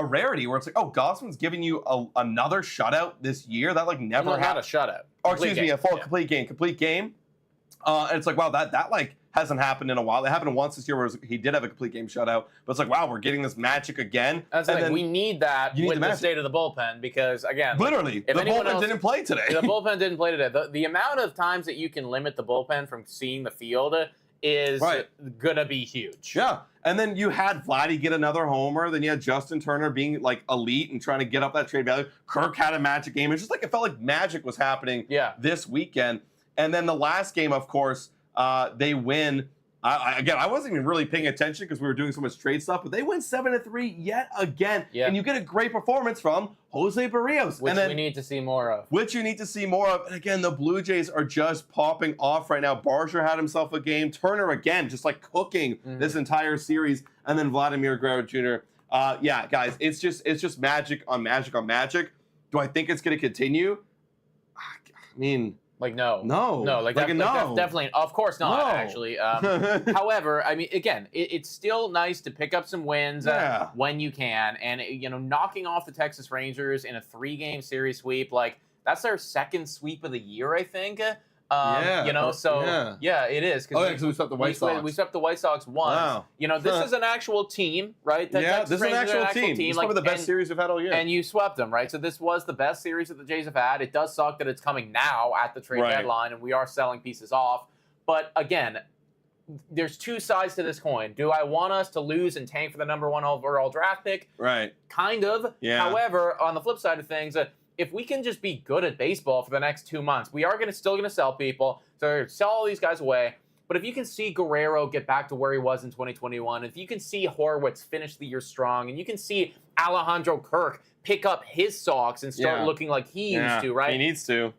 rarity where it's like, oh, Gausman's giving you another shutout this year. That like never happened. Not a shutout. Or excuse me, a full complete game. And it's like, wow, that like hasn't happened in a while. It happened once this year where he did have a complete game shutout. But it's like, wow, we're getting this magic again. That's the thing. We need that with the state of the bullpen because, again, literally, the bullpen didn't play today. The bullpen didn't play today. The amount of times that you can limit the bullpen from seeing the field is going to be huge. Yeah. And then you had Vlady get another homer. Then you had Justin Turner being like elite and trying to get up that trade value. Kirk had a magic game. It's just like it felt like magic was happening this weekend. And then the last game, of course, they win. Again, I wasn't even really paying attention because we were doing so much trade stuff, but they win 7-3 yet again. Yeah. And you get a great performance from Jose Barrios. Which we need to see more of. Which you need to see more of. And again, the Blue Jays are just popping off right now. Barger had himself a game. Turner, again, just like cooking this entire series. And then Vladimir Guerrero Jr. Yeah, guys, it's just magic on magic on magic. Do I think it's going to continue? I mean... Like, no. Like definitely, of course not, actually. However, I mean, again, it's still nice to pick up some wins when you can. And, knocking off the Texas Rangers in a 3-game series sweep, like, that's their second sweep of the year, I think. It is. Because we swept the White Sox. We swept the White Sox once. Wow. This is an actual team, right? This is an actual team. It's probably the best series we've had all year. And you swept them, right? So this was the best series that the Jays have had. It does suck that it's coming now at the trade deadline, and we are selling pieces off. But again, there's two sides to this coin. Do I want us to lose and tank for the number 1 overall draft pick? Right. Kind of. Yeah. However, on the flip side of things, if we can just be good at baseball for the next 2 months, we are still going to sell people. So sell all these guys away. But if you can see Guerrero get back to where he was in 2021, if you can see Horwitz finish the year strong, and you can see Alejandro Kirk pick up his socks and start looking like he used to, right? He needs to.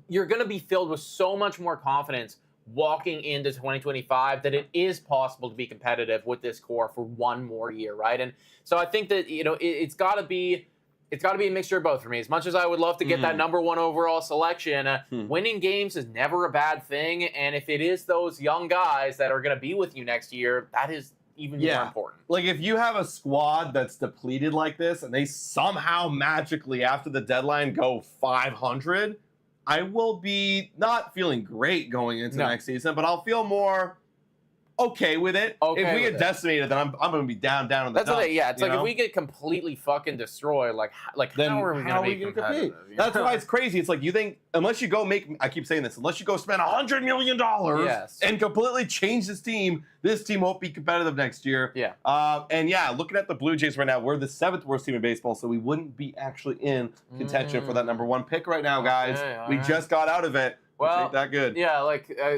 You're going to be filled with so much more confidence walking into 2025 that it is possible to be competitive with this core for one more year, right? And so I think that, it's got to be a mixture of both for me. As much as I would love to get that number 1 overall selection, winning games is never a bad thing. And if it is those young guys that are going to be with you next year, that is even more important. Like if you have a squad that's depleted like this and they somehow magically after the deadline go 500, I will be not feeling great going into next season, but I'll feel more okay with it. If we get decimated, then I'm going to be down in the dumps. That's what it's like if we get completely fucking destroyed, then how are we going to be competitive? That's why it's crazy. It's like you think, unless you go I keep saying this, unless you go spend $100 million and completely change this team won't be competitive next year. Yeah. Looking at the Blue Jays right now, we're the 7th worst team in baseball, so we wouldn't be actually in contention for that number 1 pick right now, guys. We just got out of it. Well, ain't that good. Yeah,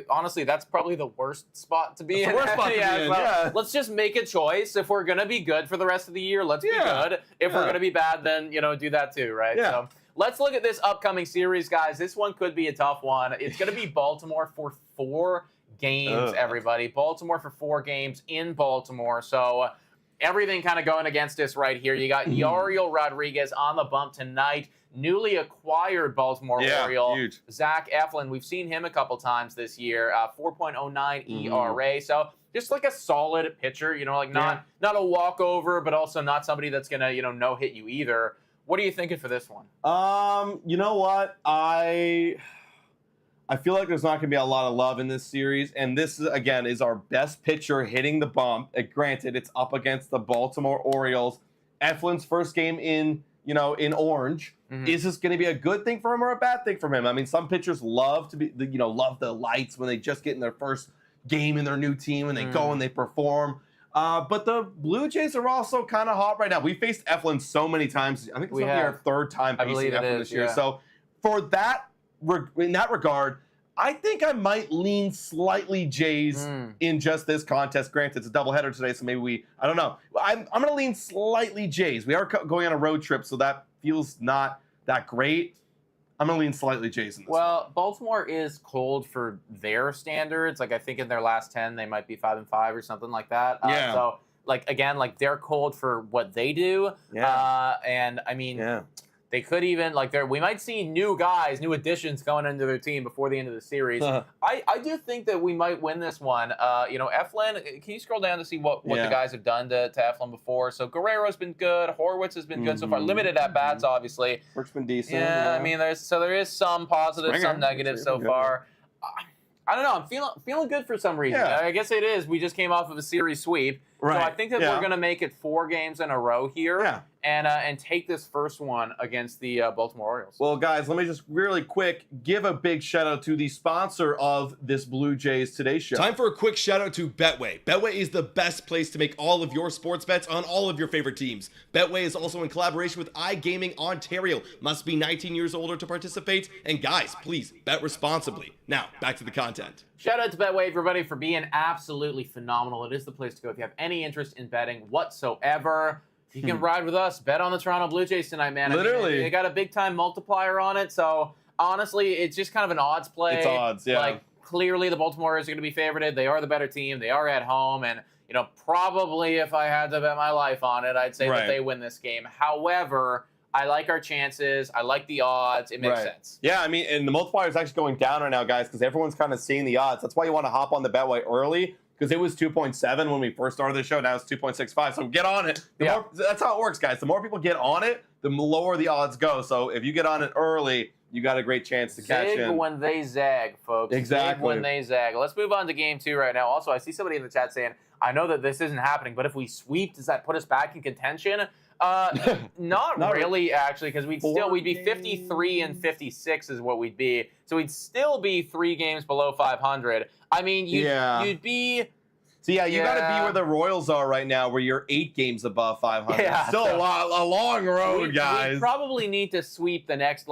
honestly, that's probably the worst spot to be in. The worst spot to be in, Let's just make a choice. If we're going to be good for the rest of the year, let's be good. If we're going to be bad, then, do that too, right? Yeah. So let's look at this upcoming series, guys. This one could be a tough one. It's going to be Baltimore for 4 games, everybody. Baltimore for 4 games in Baltimore. So everything kind of going against us right here. You got Yariel Rodriguez on the bump tonight. Newly acquired Baltimore Oriole, huge. Zach Eflin. We've seen him a couple times this year. 4.09 ERA. So just like a solid pitcher, not a walkover, but also not somebody that's gonna no hit you either. What are you thinking for this one? You know what? I feel like there's not going to be a lot of love in this series, and this again is our best pitcher hitting the bump. Granted, it's up against the Baltimore Orioles. Eflin's first game in orange. Is this going to be a good thing for him or a bad thing for him? I mean, some pitchers love to be, love the lights when they just get in their first, game in their new team and they go and they perform. But the Blue Jays are also kind of hot right now. We faced Eflin so many times. I think it's going to be our third time facing Eflin this year. So for that, in that regard, I think I might lean slightly Jays in just this contest. Granted, it's a doubleheader today, so maybe I don't know. I'm going to lean slightly Jays. We are going on a road trip, so that feels not that great. I'm going to lean slightly Jays in this one. Baltimore is cold for their standards. Like, I think in their last 10, they might be 5-5 or something like that. So, like, again, like, they're cold for what they do. And, I mean, they could even, like, we might see new guys, new additions going into their team before the end of the series. I do think that we might win this one. Eflin, can you scroll down to see what the guys have done to Eflin before? So Guerrero's been good. Horwitz has been good so far. Limited at bats, obviously. Work's been decent. Yeah, I mean, there is some positives, some negatives so far. I don't know. I'm feeling good for some reason. I guess it is. We just came off of a series sweep. Right. So I think that we're going to make it 4 games in a row here and take this first one against the Baltimore Orioles. Well, guys, let me just really quick give a big shout out to the sponsor of this Blue Jays Today show. Time for a quick shout out to Betway. Betway is the best place to make all of your sports bets on all of your favorite teams. Betway is also in collaboration with iGaming Ontario. Must be 19 years older to participate. And guys, please bet responsibly. Now, back to the content. Shout out to Betway, everybody, for being absolutely phenomenal. It is the place to go if you have any interest in betting whatsoever. If you can ride with us, bet on the Toronto Blue Jays tonight, man. Literally. I mean, they got a big-time multiplier on it, so honestly, it's just kind of an odds play. It's odds, yeah. Like, clearly the Baltimore Orioles are going to be favorited. They are the better team. They are at home, and, probably if I had to bet my life on it, I'd say that they win this game. However, I like our chances. I like the odds. It makes sense. Yeah, I mean, and the multiplier is actually going down right now, guys, because everyone's kind of seeing the odds. That's why you want to hop on the Betway early, because it was 2.7 when we first started the show. Now it's 2.65. So get on it. That's how it works, guys. The more people get on it, the lower the odds go. So if you get on it early, you got a great chance to catch in. Zig when they zag, folks. Exactly. Zig when they zag. Let's move on to game 2 right now. Also, I see somebody in the chat saying, I know that this isn't happening, but if we sweep, does that put us back in contention? Not really, actually, because we'd be 53 and 56 is what we'd be. So we'd still be 3 games below 500. I mean, you'd be. So you got to be where the Royals are right now, where you're 8 games above 500. Yeah, still a long road, guys. We probably need to sweep the next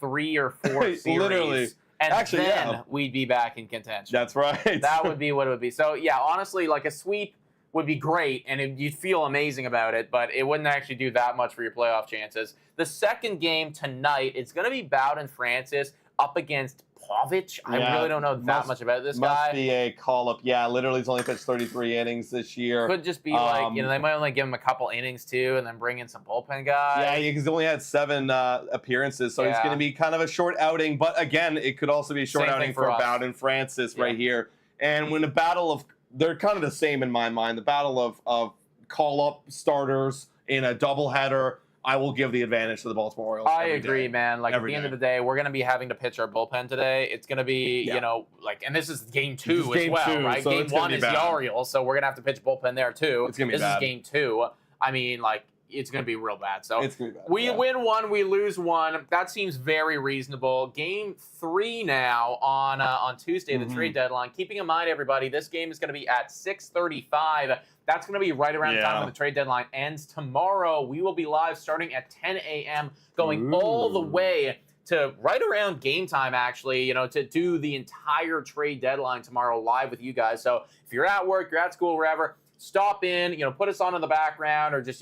3 or 4 series. Literally. And then we'd be back in contention. That's right. That would be what it would be. So, yeah, honestly, a sweep would be great, and you'd feel amazing about it, but it wouldn't actually do that much for your playoff chances. The second game tonight, it's going to be Bowden Francis up against Povich. I really don't know that much about this guy. Must be a call-up. Yeah, literally he's only pitched 33 innings this year. Could just be they might only give him a couple innings too and then bring in some bullpen guys. Yeah, because he only had 7 appearances, so he's going to be kind of a short outing. But again, it could also be a short outing for Bowden Francis right here. And when the battle of, they're kind of the same in my mind, the battle of call-up starters in a doubleheader, I will give the advantage to the Baltimore Orioles. I agree, man. At the end of the day, we're going to be having to pitch our bullpen today. It's going to be, and this is game 2 as well, right? So game 1 is the Orioles, so we're going to have to pitch bullpen there too. It's going to be bad. This is game 2. I mean, it's going to be real bad. So it's gonna be bad, we win 1, we lose 1. That seems very reasonable. Game 3 now on Tuesday, the trade deadline. Keeping in mind, everybody, this game is going to be at 6:35. That's going to be right around the time when the trade deadline ends. Tomorrow, we will be live starting at 10 a.m., going all the way to right around game time, actually, to do the entire trade deadline tomorrow live with you guys. So if you're at work, you're at school, wherever, stop in, put us on in the background or just,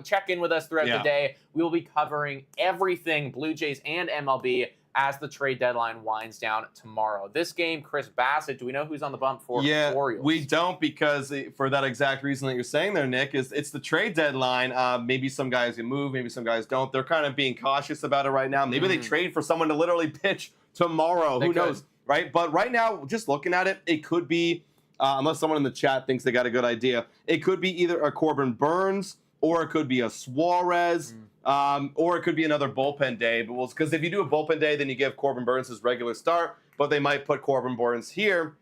check in with us throughout the day. We will be covering everything Blue Jays and MLB as the trade deadline winds down tomorrow. This game, Chris Bassett, do we know who's on the bump for Orioles? We don't, because for that exact reason that you're saying there, Nick, is it's the trade deadline. Maybe some guys can move, maybe some guys don't. They're kind of being cautious about it right now. Maybe they trade for someone to literally pitch tomorrow. Who knows, right? But right now, just looking at it, it could be, unless someone in the chat thinks they got a good idea, it could be either a Corbin Burns or it could be a Suarez. Or it could be another bullpen day, but because if you do a bullpen day, then you give Corbin Burns his regular start, but they might put Corbin Burns here,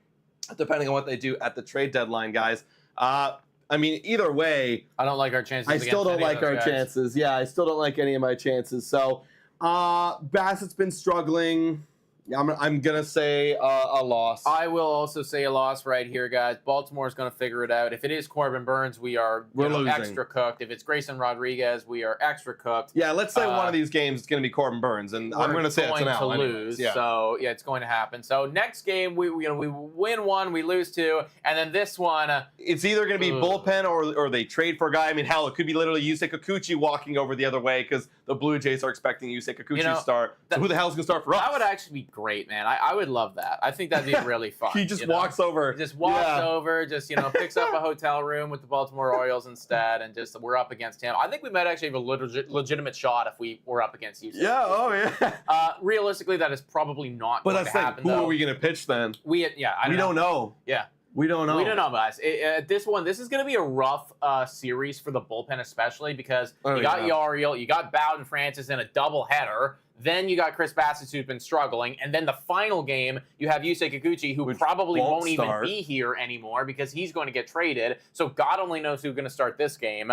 depending on what they do at the trade deadline, guys. I mean, either way, I don't like our chances. I still don't like our chances. Yeah, I still don't like any of my chances. So Bassett's been struggling. Yeah, I'm gonna say a loss. I will also say a loss right here, guys. Baltimore's going to figure it out. If it is Corbin Burns, we're losing. extra cooked. If it's Grayson Rodriguez, we are extra cooked. Yeah, let's say one of these games is going to be Corbin Burns, and I'm going to say it's an L. Lose. Yeah. So yeah, it's going to happen. So next game, we win one, we lose two, and then this one, it's either going to be bullpen or they trade for a guy. I mean, hell, it could be literally Yusei Kikuchi walking over the other way because the Blue Jays are expecting Yusei Kikuchi to start. So who the hell's going to start for us? That would actually be great, man. I would love that. I think that'd be really fun. He just walks over. Just walks over, picks up a hotel room with the Baltimore Orioles instead, and we're up against him. I think we might actually have a legitimate shot if we were up against you. Yeah, oh yeah. Realistically, that is probably not going to happen. Who are we going to pitch then? We don't know. Yeah. We don't know. We don't know, guys. This is going to be a rough series for the bullpen, especially because you got Yariel, you got Bowden Francis in a doubleheader. Then you got Chris Bassett, who's been struggling. And then the final game, you have Yusei Kikuchi, who probably won't even be here anymore because he's going to get traded. So God only knows who's going to start this game.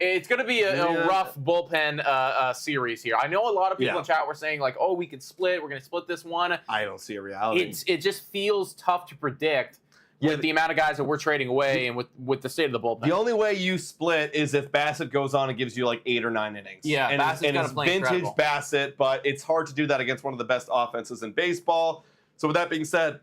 It's going to be a rough bullpen series here. I know a lot of people in chat were saying, like, oh, we could split. We're going to split this one. I don't see a reality. It just feels tough to predict. With the amount of guys that we're trading away and with the state of the bullpen. The only way you split is if Bassett goes on and gives you like 8 or 9 innings. Yeah, and Bassett's going to play vintage incredible. Bassett, but it's hard to do that against one of the best offenses in baseball. So with that being said,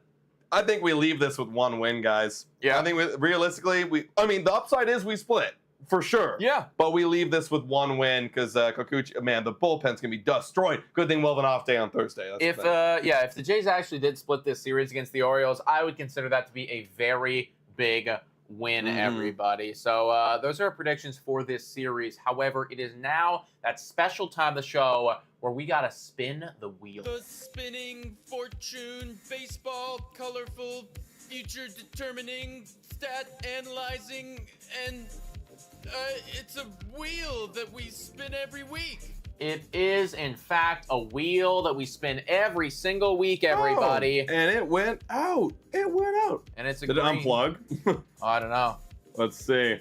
I think we leave this with 1 win, guys. Yeah. I think realistically, the upside is we split. For sure. Yeah. But we leave this with 1 win because Kikuchi, man, the bullpen's going to be destroyed. Good thing we'll have an off day on Thursday. If the Jays actually did split this series against the Orioles, I would consider that to be a very big win, everybody. So those are our predictions for this series. However, it is now that special time of the show where we got to spin the wheel. The spinning fortune, baseball, colorful, future determining, stat analyzing, and... it's a wheel that we spin every week. It is, in fact, a wheel that we spin every single week, everybody. And it went out. It went out. And it's a Did it unplug? I don't know. Let's see.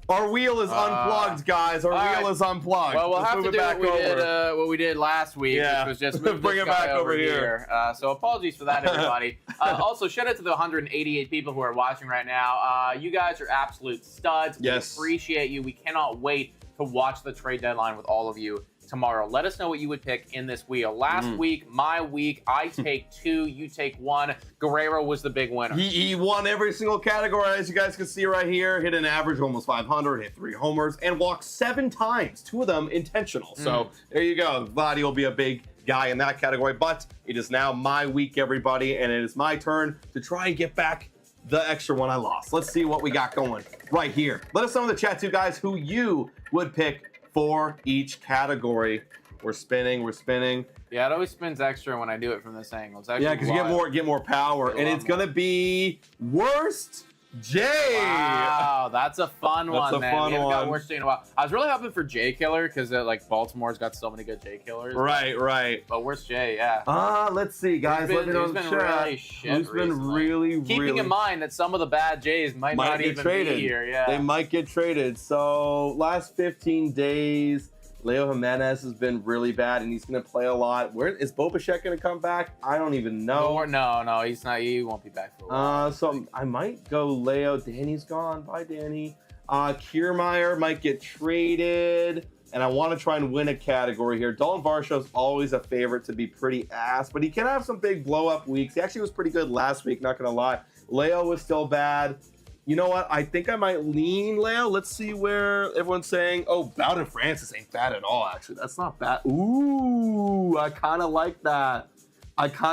Our wheel is unplugged, guys. Our wheel is unplugged. Well, we'll Let's have to do what we did last week, which was just move bring it back over here. So apologies for that, everybody. Also, shout out to the 188 people who are watching right now. You guys are absolute studs. Yes. We appreciate you. We cannot wait to watch the trade deadline with all of you tomorrow. Let us know what you would pick in this wheel. Last week, my week, I take 2, you take 1. Guerrero was the big winner. He won every single category, as you guys can see right here. Hit an average of almost 500, hit 3 homers, and walked 7 times, 2 of them intentional. So there you go. Vlady will be a big guy in that category, but it is now my week, everybody, and it is my turn to try and get back the extra one I lost. Let's see what we got going right here. Let us know in the chat too, guys, who you would pick for each category. We're spinning. Yeah, it always spins extra when I do it from this angle. It's actually because you get more power, and it's gonna be worst Jay. Wow, that's a fun one, man. Fun we haven't one. got worst Jay in a while. I was really hoping for Jay Killer because like Baltimore's got so many good Jay Killers. Right. But worst Jay, yeah. Let's see, guys. Let me know in the chat. Who's been really keeping in mind that some of the bad Jays might not get even traded. be here. Yeah, they might get traded. So last 15 days. Leo Jimenez has been really bad, and he's going to play a lot. Where is Bo Bichette going to come back? I don't even know. No, he's not. He won't be back for a while. So I might go Leo. Danny's gone. Bye, Danny. Kiermaier might get traded, and I want to try and win a category here. Dalton Varsho's always a favorite to be pretty ass, but he can have some big blow-up weeks. He actually was pretty good last week, not going to lie. Leo was still bad. You know what? I think I might lean Leo. Let's see where everyone's saying. Oh, Bowden Francis ain't bad at all, actually. That's not bad. Ooh, I kind of like that. I think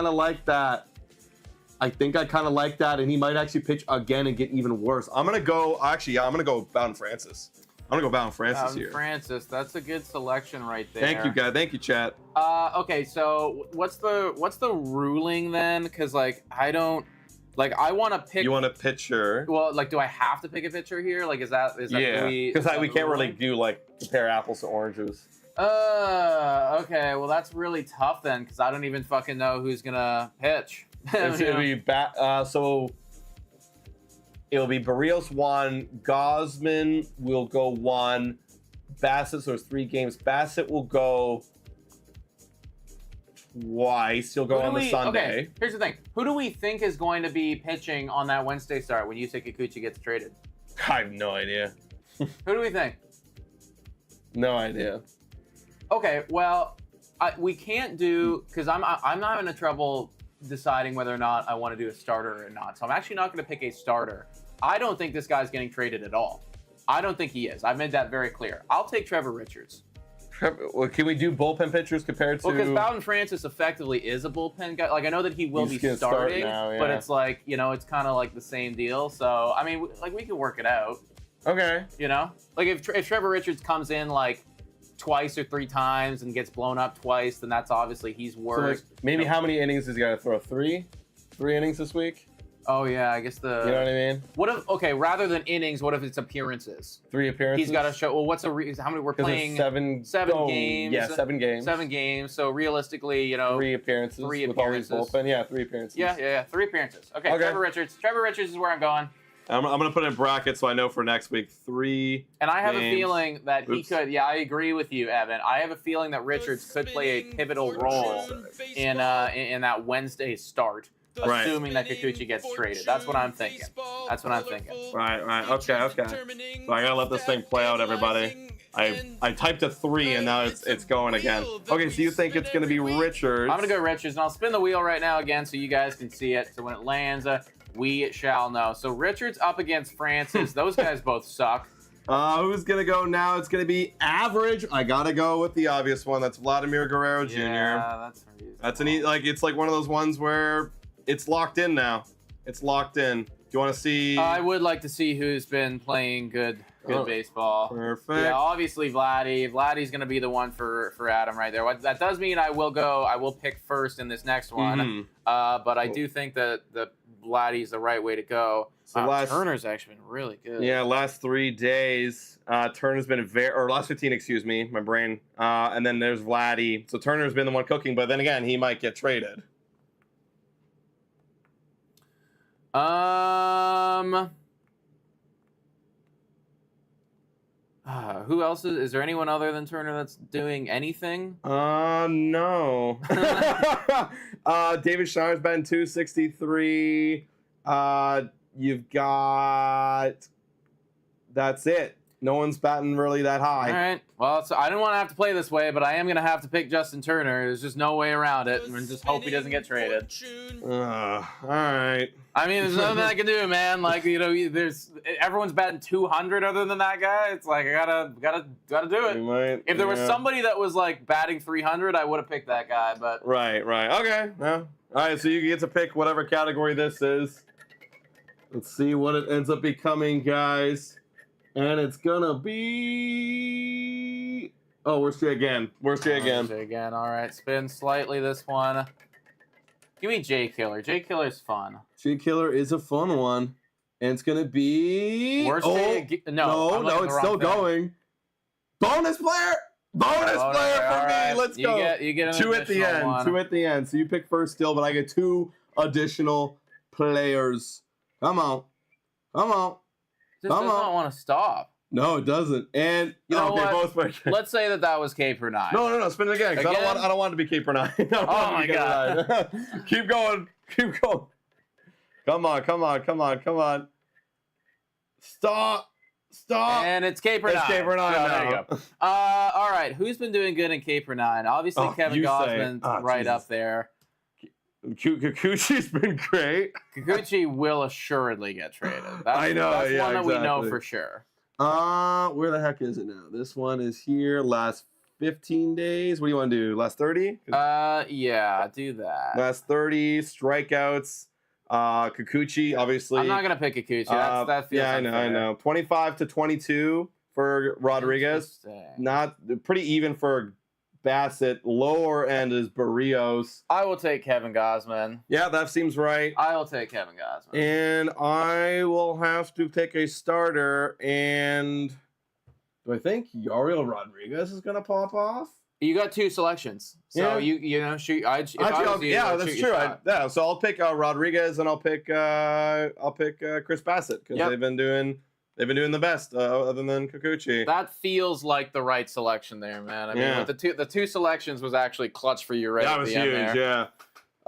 I kind of like that, and he might actually pitch again and get even worse. I'm going to go Bowden Francis. I'm going to go Bowden Francis here. Francis, that's a good selection right there. Thank you, guys. Thank you, chat. Okay, so what's the ruling then? Because, I don't... I want to pick... You want a pitcher? Well, do I have to pick a pitcher here? Is that yeah, because we can't really do, compare apples to oranges. Okay. Well, that's really tough then, because I don't even fucking know who's going to pitch. It's going to be... so, it'll be Barrios 1, Gosman will go 1, Bassett, so there's 3 games. Bassett will go... twice. He'll go on the Sunday. Okay, here's the thing. Who do we think is going to be pitching on that Wednesday start when Yusei Kikuchi gets traded? I have no idea. Who do we think? No idea. Okay, well, we can't do, because I'm not having trouble deciding whether or not I want to do a starter or not. So I'm actually not going to pick a starter. I don't think this guy's getting traded at all. I don't think he is. I've made that very clear. I'll take Trevor Richards. Well, can we do bullpen pitchers compared to? Well, because Bowden Francis effectively is a bullpen guy. Like, I know that he will be He's gonna start starting, now, yeah. but it's like, you know, it's kind of like the same deal. So, I mean, like, we can work it out, Okay. you know? Like, if Trevor Richards comes in, like, twice or three times and gets blown up twice, then that's obviously he's So worse. like, maybe how many innings is he got to throw? Three innings this week? Oh, yeah, I guess You know what I mean? What if, okay, rather than innings, what if it's appearances? 3 appearances? He's got to show, well, what's how many we're 'Cause there's playing? seven games. Yeah, 7 games. 7 games. So realistically, you know. 3 appearances. Three with all these appearances. bullpen. Yeah, 3 appearances. Yeah. 3 appearances. Okay, Okay. Trevor Richards. Trevor Richards is where I'm going. I'm going to put it in brackets so I know for next week. 3 And I have a games. feeling that he Oops. could. Yeah, I agree with you, Evan. I have a feeling that Richards could play a pivotal role in that Wednesday start, Right. assuming that Kikuchi gets traded. That's what I'm thinking. That's what I'm thinking. Right. Okay. So I got to let this thing play out, everybody. I typed a 3 and now it's going again. Okay, so you think it's going to be Richards. I'm going to go Richards, and I'll spin the wheel right now again so you guys can see it. So when it lands, we shall know. So Richards up against Francis. Those guys both suck. Who's going to go now? It's going to be average. I got to go with the obvious one. That's Vladimir Guerrero Jr. Yeah, that's reasonable. It's like one of those ones where it's locked in now. It's locked in. Do you want to see? I would like to see who's been playing good baseball. Perfect. Yeah, obviously Vlady. Vlady's going to be the one for Adam right there. What that does mean I will pick first in this next one. Mhm. But I do think that Vladdy's the right way to go. So Turner's actually been really good. Yeah, last 3 days, Turner's been last 15, excuse me, my brain. And then there's Vlady. So Turner's been the one cooking, but then again, he might get traded. Who else is there? Anyone other than Turner that's doing anything? No. David Schneider's batting 263. You've got. That's it. No one's batting really that high. All right. Well, so I didn't want to have to play this way, but I am going to have to pick Justin Turner. There's just no way around it, and just hope he doesn't get traded. All right. I mean, there's nothing I can do, man. Like, you know, everyone's batting 200 other than that guy. It's like I gotta do it. If there was somebody that was like batting 300, I would have picked that guy. But Right. Okay. Well, all right. So you get to pick whatever category this is. Let's see what it ends up becoming, guys. And it's gonna be. Oh, we're straight again. Again. All right. Spin slightly this one. Give me J Killer. J Killer's fun. J Killer is a fun one, and it's gonna be. No, no, it's still going. Bonus player for me. Let's go. You get 2 at the end. One. 2 at the end. So you pick first still, but I get 2 additional players. Come on. Just does not want to stop. No, it doesn't. And you know what? both players. Let's say that was K per 9. No. Spin it again. 'Cause I don't want it to be K per 9. Oh my god. Keep going. Come on. Stop. And it's K per 9. It's K per 9 now. There you go. All right. Who's been doing good in K per 9? Obviously, Kevin Gausman's right up there. Kikuchi's been great. Kikuchi will assuredly get traded. I know. That's one that we know for sure. Where the heck is it now? This one is here. Last 15 days. What do you want to do? Last 30? Yeah, do that. Last 30 strikeouts. Kikuchi, obviously. I'm not gonna pick Kikuchi. That feels unfair. I know. 25 to 22 for Rodriguez. Not pretty even for Bassett. Lower end is Barrios. I will take Kevin Gausman. Yeah, that seems right. I will take Kevin Gausman. And I will have to pick a starter. And do I think Yariel Rodriguez is gonna pop off? You got 2 selections, so you know shoot. That's true. So I'll pick Rodriguez and I'll pick Chris Bassett because they've been They've been doing the best, other than Kikuchi. That feels like the right selection there, man. I mean, Yeah. with the two selections was actually clutch for you right That at was the end huge, there. yeah.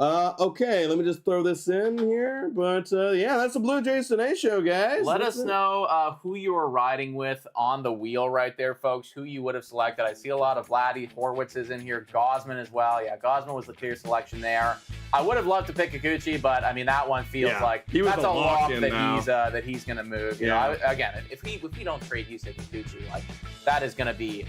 Okay, let me just throw this in here. But yeah, that's the Blue Jays Today Show, guys. Let That's us it. know who you were riding with on the wheel right there, folks. Who you would have selected. I see a lot of Vlady, Horwitz is in here, Gosman as well. Yeah, Gosman was the clear selection there. I would have loved to pick Kikuchi, but I mean that one feels like he was that's a a lock lock-in now. that he's gonna move. You know, again, if we don't trade Yusei Kikuchi, like that is gonna be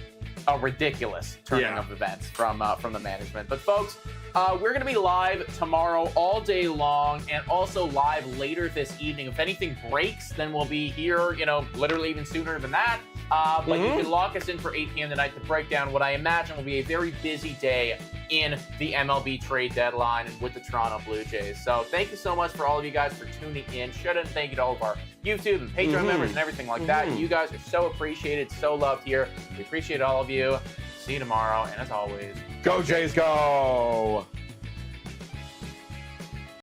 a ridiculous turning of events from the management. But folks, we're going to be live tomorrow all day long and also live later this evening. If anything breaks, then we'll be here, you know, literally even sooner than that. But you can lock us in for 8 p.m. tonight to break down what I imagine will be a very busy day in the MLB trade deadline and with the Toronto Blue Jays. So thank you so much for all of you guys for tuning in. Thank you to all of our YouTube and Patreon members and everything like that. You guys are so appreciated, so loved here. We appreciate all of you. See you tomorrow. And as always, Go Jays, go!